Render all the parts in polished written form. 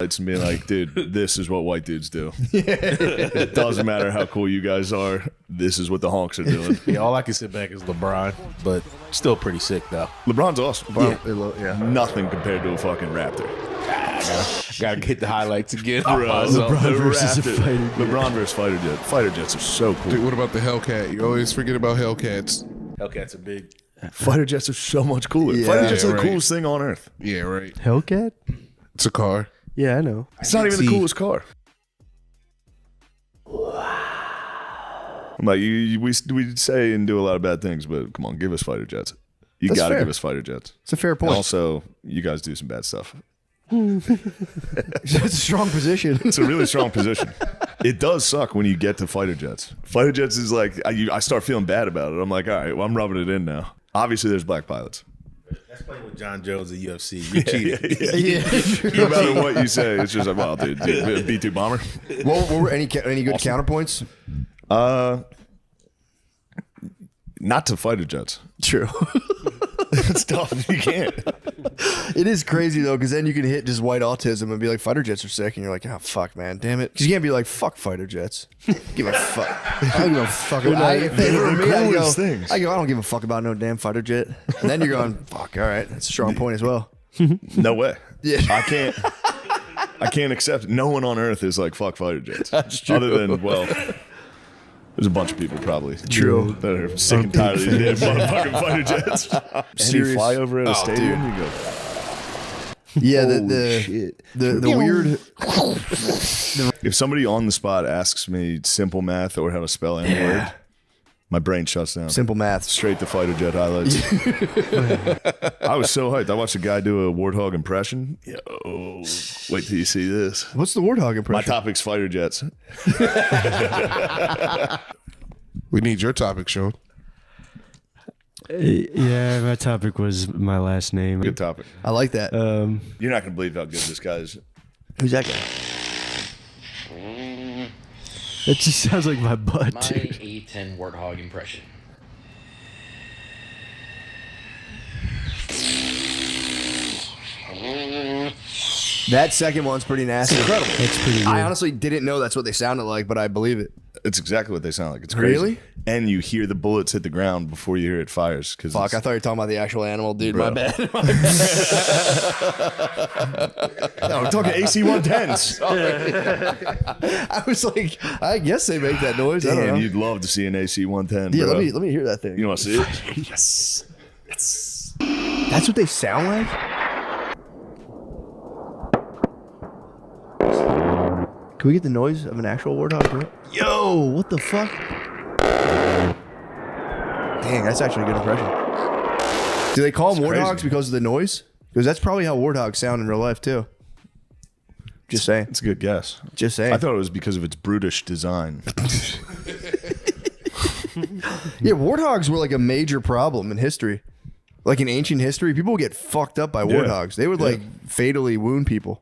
It's me like, dude, this is what white dudes do. It doesn't matter how cool you guys are. This is what the honks are doing. Yeah, all I can sit back is LeBron, but still pretty sick though. LeBron's awesome. Nothing compared to a fucking Raptor. Gotta get the highlights again. LeBron versus fighter jet. Fighter jets are so cool. Dude, what about the Hellcat? You always forget about Hellcats. Hellcats are big. Fighter jets are so much cooler. Yeah. Fighter jets are the Right. coolest thing on earth. Yeah, right. Hellcat? It's a car. Yeah, I know. It's not even the coolest car. I'm like, we say and do a lot of bad things, but come on, give us fighter jets. You That's got to fair. give us fighter jets. It's a fair And point. also, you guys do some bad stuff. It's a strong position. It's a really strong position. It does suck when you get to fighter jets. Fighter jets is like, I start feeling bad about it. I'm like, all right, well, I'm rubbing it in now. Obviously, there's black pilots. That's playing with John Jones at UFC. You're cheating. No matter what you say, it's just like, well, dude, B-2 bomber. What were any good counterpoints? Not to fighter jets. True. It's tough. You can't. It is crazy though, because then you can hit just white autism and be like, fighter jets are sick, and you're like, oh fuck, man, damn it. Because you can't be like, fuck fighter jets. Give a fuck. I don't give a fuck. If they were me, I go, things. I don't give a fuck about no damn fighter jet. And then you're going, fuck, all right, that's a strong point as well. No way. Yeah. I can't accept. No one on earth is like, fuck fighter jets. That's true. Other than, well, there's a bunch of people probably. True. That are sick and tired of these damn motherfucking fighter jets. See you fly over at a stadium, you go, Yeah, holy shit. the weird. If somebody on the spot asks me simple math or how to spell any word, my brain shuts down. Simple maths. Straight to fighter jet highlights. I was so hyped. I watched a guy do a warthog impression. Yo, wait till you see this. What's the warthog My impression? topic's fighter jets. We need your topic, Sean. Yeah, my topic was my last name. Good topic. I like that. You're not going to believe how good this guy is. Who's that guy? It just sounds like my butt, My dude. A10 warthog impression. That second one's pretty nasty. Incredible. That's pretty good. I honestly didn't know that's what they sounded like, but I believe it. It's exactly what they sound like. It's crazy. Really? And you hear the bullets hit the ground before you hear it fires. Fuck, I thought you were talking about the actual animal, dude. Bro. My bad. No, we're talking AC-110s. I was like, I guess they make that noise. I don't know. Damn, you'd love to see an AC-110, Yeah, bro. let me hear that thing. You want to see it? Yes. That's what they sound like? Can we get the noise of an actual warthog, bro? Yo, what the fuck? Dang, that's actually a good impression. Do they call them warthogs crazy. because of the noise? Because that's probably how warthogs sound in real life, too. Just saying. It's a good guess. Just saying. I thought it was because of its brutish design. Yeah, warthogs were like a major problem in history. Like in ancient history, people would get fucked up by warthogs. They would like fatally wound people.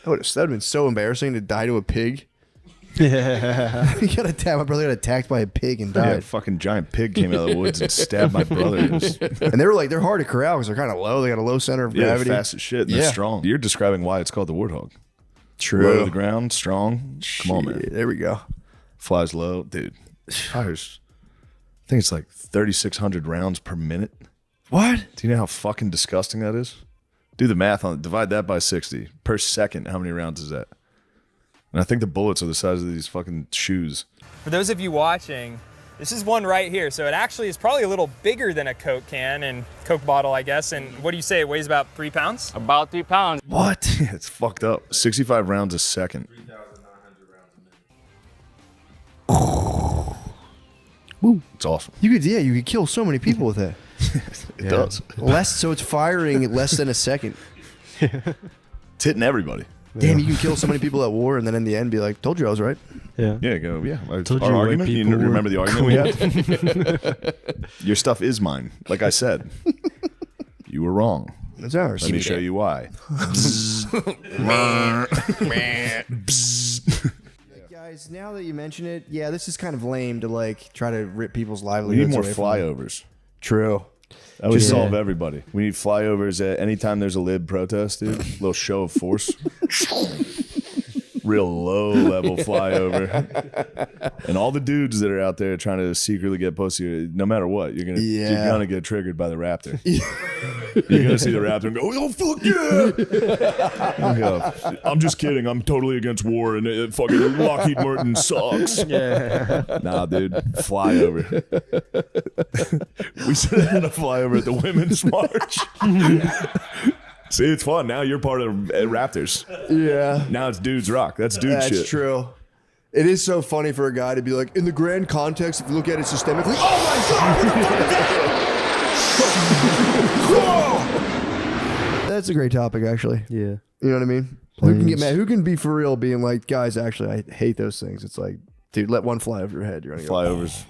That would have been so embarrassing to die to a pig. Yeah. He got attacked. My brother got attacked by a pig and Yeah, a died. fucking giant pig came out of the woods and stabbed my brother. It was- And they're hard to corral because they're kind of low. They got a low center of yeah, gravity. fast as shit. And Yeah. they're strong. You're describing why it's called the warthog. True. Low to the ground, strong. Come on, man. Shit, there we go. Flies low, dude. Fires. I think it's like 3,600 rounds per minute. What? Do you know how fucking disgusting that is? Do the math on it. Divide that by 60 per second. How many rounds is that? And I think the bullets are the size of these fucking shoes. For those of you watching, this is one right here. So it actually is probably a little bigger than a Coke can and Coke bottle, I guess. And what do you say? It weighs about 3 pounds? About 3 pounds. What? Yeah, it's fucked up. 65 rounds a second. 3,900 rounds a minute. Woo. It's awesome. You could kill so many people with that. It does. So it's firing less than a second. It's hitting everybody. Damn, you can kill so many people at war and then in the end be like, told you I was right. Yeah. Yeah, go. Yeah, Told our you white argument. You people were remember the argument we had? Your stuff is mine. Like I said, you were wrong. It's ours. Let me show you why. Guys, now that you mention it, yeah, this is kind of lame to like try to rip people's We livelihoods need more away from them. flyovers. True. That would solve everybody. We need flyovers at anytime there's a lib protest, dude. Little show of force. Real low level flyover. And all the dudes that are out there trying to secretly get pussy, no matter what, you're gonna get triggered by the raptor. You're gonna see the raptor and go, oh fuck yeah! I'm just kidding. I'm totally against war and fucking Lockheed Martin sucks. Yeah. Nah, dude, flyover. We should have had a flyover at the Women's March. See, it's fun. Now you're part of Raptors. Yeah. Now it's dudes rock. That's dude shit. That's true. It is so funny for a guy to be like, in the grand context, if you look at it systemically, oh my God! That's a great topic, actually. Yeah. You know what I mean? Who can get mad? Who can be for real being like, guys, actually, I hate those things. It's like, dude, let one fly over your head. You're gonna Flyovers.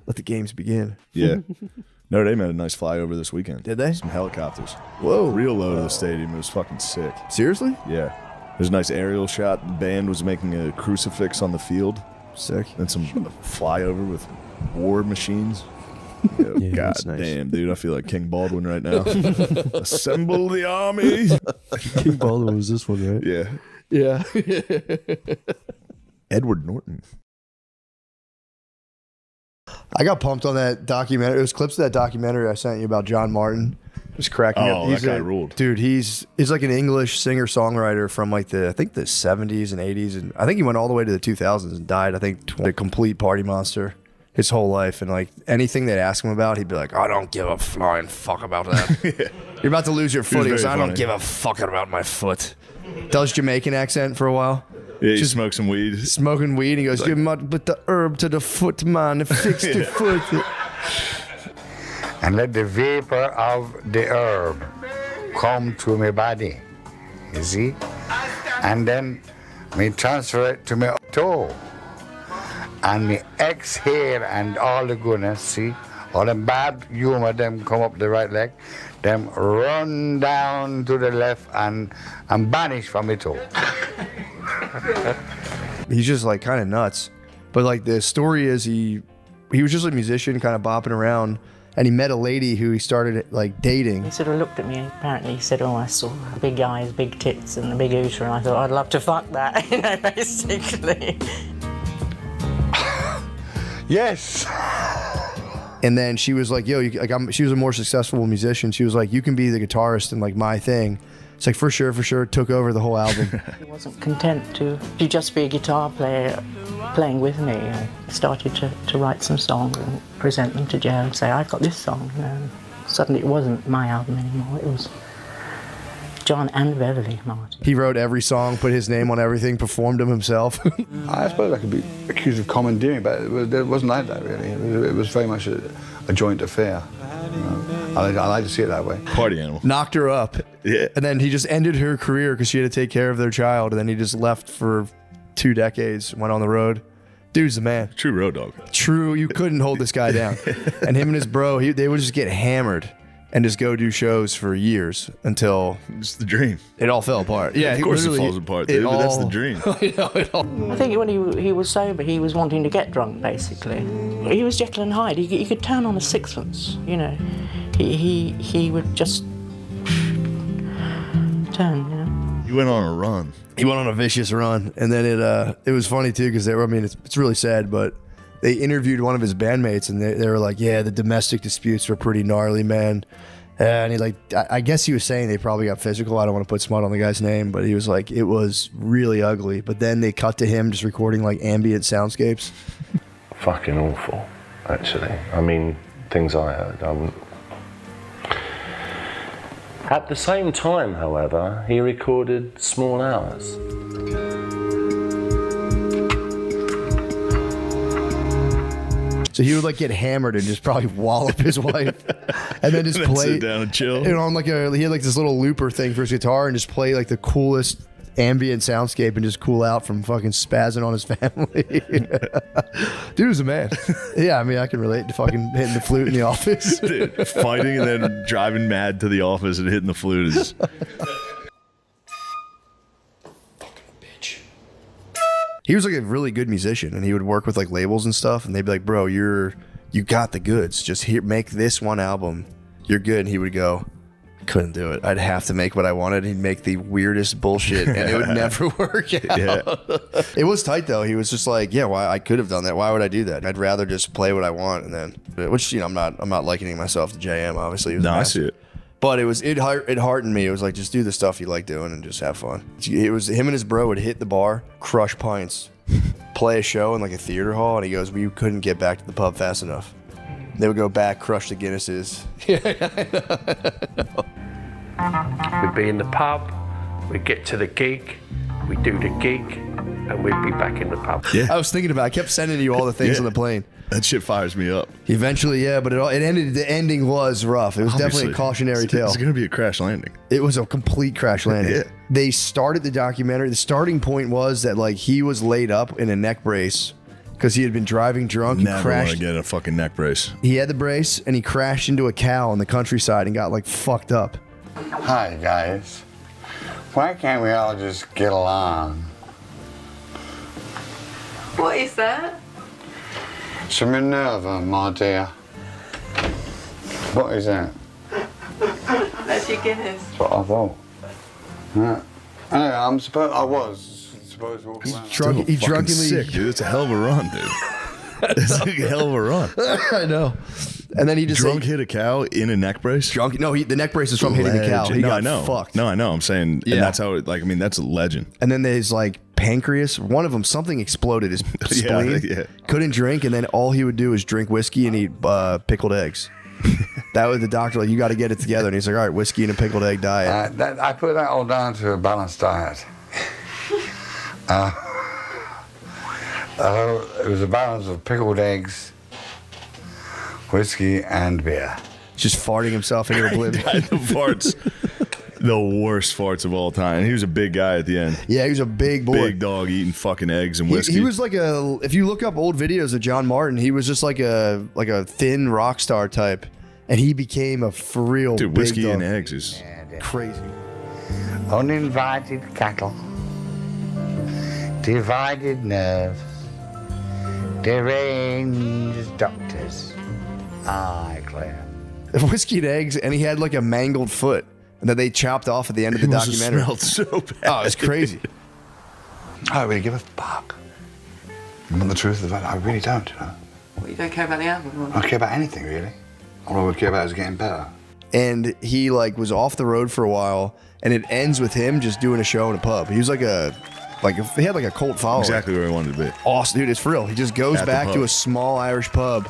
let the games begin. Yeah. Notre Dame had a nice flyover this weekend. Did they? Some helicopters. Whoa. Real low to the stadium. It was fucking sick. Seriously? Yeah. There's a nice aerial shot. The band was making a crucifix on the field. Sick. And some flyover with war machines. Yo, Yeah, God that's nice. damn, dude. I feel like King Baldwin right now. Assemble the army. King Baldwin was this one, right? Yeah. Yeah. Edward Norton. I got pumped on that documentary. It was clips of that documentary I sent you about John Martyn. It was cracking up. Oh, that guy ruled. Dude, he's like an English singer-songwriter from like I think the 70s and 80s. And I think he went all the way to the 2000s and died, I think, a complete party monster his whole life. And like anything they'd ask him about, he'd be like, I don't give a flying fuck about that. You're about to lose your foot. He goes, I don't give a fuck about my foot. Does Jamaican accent for a while. Yeah, he smoked some weed. Smoking weed. He goes, you must put the herb to the foot, man. Fix the foot. And let the vapor of the herb come to my body. You see? And then me transfer it to my toe. And me exhale and all the goodness, see? All the bad humor, them come up the right leg. Them run down to the left and banish from my toe. He's just like kind of nuts. But like the story is he was just a musician kind of bopping around and he met a lady who he started like dating. He sort of looked at me and apparently he said, oh, I saw big eyes, big tits and a big ooter, and I thought I'd love to fuck that, you know, basically. Yes. And then she was like, yo, she was a more successful musician. She was like, you can be the guitarist in like my thing. It's like, for sure, took over the whole album. He wasn't content to just be a guitar player playing with me. I started to write some songs and present them to Joe and say, I've got this song. You know, and suddenly it wasn't my album anymore. It was John and Beverly Martyn. He wrote every song, put his name on everything, performed them himself. I suppose I could be accused of commandeering, but it wasn't like that, really. It was very much a joint affair. You know? I like to see it that way. Party animal. Knocked her up. Yeah. And then he just ended her career because she had to take care of their child. And then he just left for 2 decades, went on the road. Dude's the man. True road dog. True. You couldn't hold this guy down. And him and his bro, they would just get hammered and just go do shows for years until It's the dream. it all fell apart. Yeah, Of course it falls apart, dude, but that's the dream. I think when he was sober, he was wanting to get drunk, basically. He was Jekyll and Hyde. He could turn on a sixpence, you know. He would just turn, you know. You went on a run. He went on a vicious run, and then it was funny too because it's really sad, but they interviewed one of his bandmates, and they were like, yeah, the domestic disputes were pretty gnarly, man. And he I guess he was saying they probably got physical. I don't want to put smut on the guy's name, but he was like, it was really ugly. But then they cut to him just recording like ambient soundscapes. Fucking awful, actually. I mean, things I heard. At the same time, however, he recorded Small Hours. So he would like get hammered and just probably wallop his wife, and then just play sit down and chill. You know, on he had like this little looper thing for his guitar and just play like the coolest ambient soundscape and just cool out from fucking spazzing on his family. Dude was a man. Yeah, I mean, I can relate to fucking hitting the flute in the office. Dude, fighting and then driving mad to the office and hitting the flute is... He was like a really good musician, and he would work with like labels and stuff, and they'd be like, bro, you got the goods. Just make this one album. you're good. And he would go, couldn't do it. I'd have to make what I wanted. He'd make the weirdest bullshit, and it would never work out. Yeah. It was tight though. He was just like, yeah, why I could have done that. Why would I do that? I'd rather just play what I want, and then, which I'm not likening myself to JM. Obviously, he was I see it. But it heartened me. It was like, just do the stuff you like doing and just have fun. It was him and his bro would hit the bar, crush pints, play a show in like a theater hall, and he goes, we couldn't get back to the pub fast enough. They would go back, crush the Guinnesses. We'd be in the pub, we'd get to the gig, we'd do the gig, and we'd be back in the pub. Yeah. I was thinking about it. I kept sending you all the things on the plane. That shit fires me up. Eventually, yeah, but it ended. The ending was rough. It was definitely a cautionary tale. It's going to be a crash landing. It was a complete crash landing. Yeah. They started the documentary. The starting point was that like he was laid up in a neck brace because he had been driving drunk. Never He crashed. want to get a fucking neck brace. He had the brace and he crashed into a cow in the countryside and got like fucked up. Hi, guys. Why can't we all just get along? What is that? Some Minerva, my dear. What is that? That's your Guinness. That's what I thought. Yeah. Anyway, I was supposed to walk around. He drunkenly sick, dude. It's a hell of a run, dude. It's a hell of a run. I know. And then he just drunk hit a cow in a neck brace. The neck brace is from hitting the cow. He got fucked. No, I know. I'm saying, and that's how. That's a legend. And then there's like pancreas. One of them, something exploded his spleen. Yeah. Couldn't drink, and then all he would do is drink whiskey and eat pickled eggs. That was the doctor like, you it together. And he's like, all right, whiskey and a pickled egg diet. I put that all down to a balanced diet. It was a balance of pickled eggs, whiskey, and beer. Just farting himself into oblivion. The farts. The worst farts of all time. He was a big guy at the end. Yeah, he was a big boy. Big dog eating fucking eggs and whiskey. He was like if you look up old videos of John Martyn, he was just like a thin rock star type. And he became a for real dude, big whiskey dog. and eggs is crazy. Uninvited cattle, divided nerves, deranged doctors. Aye, Claire. Whiskey and eggs, and he had like a mangled foot that they chopped off at the end of the documentary. Smelled so bad. Oh, it's crazy. I don't really give a fuck. You want the truth of that? I really don't, you know. Well, you don't care about the album? I don't care about anything, really. All I would care about is getting better. And he like was off the road for a while, and it ends with him just doing a show in a pub. He was he had like a cult following. Exactly where he wanted to be. Awesome, dude. It's for real. He just goes At the back pub. to a small Irish pub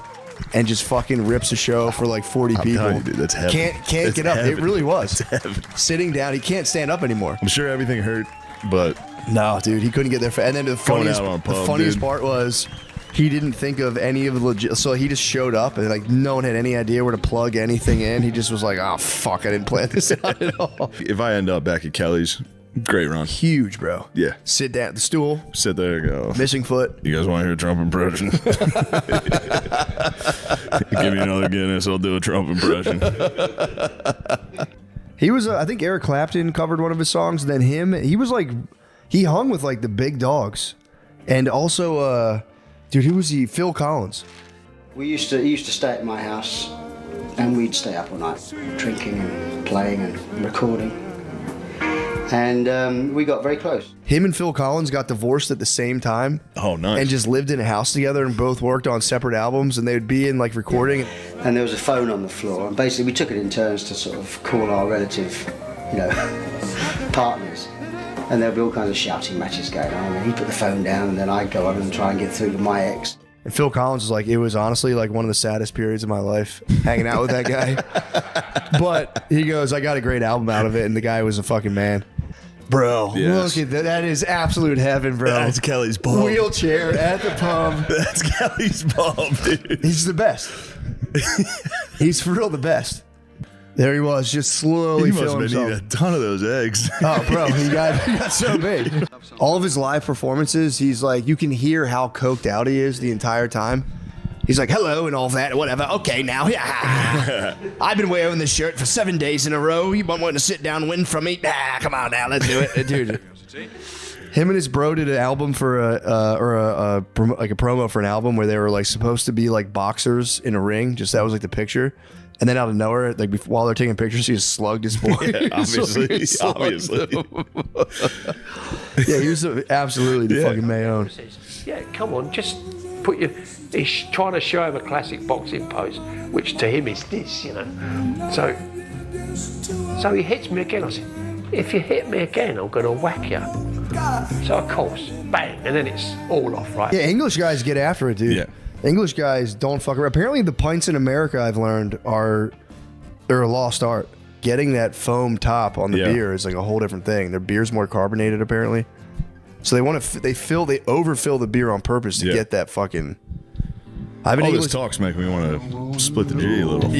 and just fucking rips a show for like 40 I'm people. telling you, dude, that's heaven. Can't That's get up. heaven. It really was. That's heaven. Sitting down, he can't stand up anymore. I'm sure everything hurt, but no, dude, he couldn't get there. And then the Going funniest, out on a pub, the funniest dude. part was he didn't think of any of the legit. So he just showed up and like no one had any idea where to plug anything in. He just was like, "Oh fuck, I didn't plan this out at all." if I end up back at Kelly's, great run. Huge, bro. Yeah. Sit down at the stool, Sit there and go. missing foot. You guys want to hear a Trump impression? Give me another Guinness, I'll do a Trump impression. He was, I think Eric Clapton covered one of his songs. Then he hung with like the big dogs, and also, dude, who was he? Phil Collins. He used to stay at my house, and we'd stay up all night drinking and playing and recording. And we got very close. Him and Phil Collins got divorced at the same time. Oh, nice. And just lived in a house together and both worked on separate albums, and they would be in like recording. And there was a phone on the floor, and basically we took it in turns to sort of call our relative, partners. And there'd be all kinds of shouting matches going on, and he'd put the phone down, and then I'd go on and try and get through to my ex. And Phil Collins was like, it was honestly like one of the saddest periods of my life, hanging out with that guy. But he goes, I got a great album out of it, and the guy was a fucking man. Bro, Yes. look at that. That is absolute heaven, bro. That's Kelly's pub. Wheelchair at the pub. That's Kelly's pub, dude. He's the best. He's for real the best. There he was, just slowly He must filling have been himself. eating a ton of those eggs. Oh, bro, he got so big. All of his live performances, he's like, you can hear how coked out he is the entire time. He's like, hello and all that, whatever. Okay, now, I've been wearing this shirt for 7 days in a row. You want to sit down and win from me? Come on now, let's do it. Dude, Him and his bro did an album for a promo for an album where they were like supposed to be like boxers in a ring. Just that was like the picture. And then out of nowhere, like while they're taking pictures, he just slugged his boy. Yeah, obviously. Yeah, he was absolutely the fucking Mayone. Yeah, come on, just put your. He's trying to show him a classic boxing pose, which to him is this, you know. So he hits me again. I said, if you hit me again, I'm going to whack you. So of course, bang, and then it's all off, right? Yeah, English guys get after it, dude. Yeah. English guys don't fuck around. Apparently, the pints in America, I've learned, they're a lost art. Getting that foam top on the beer is like a whole different thing. Their beer's more carbonated, apparently. So they overfill the beer on purpose to get that fucking. All this talk's making me want to split the G a little.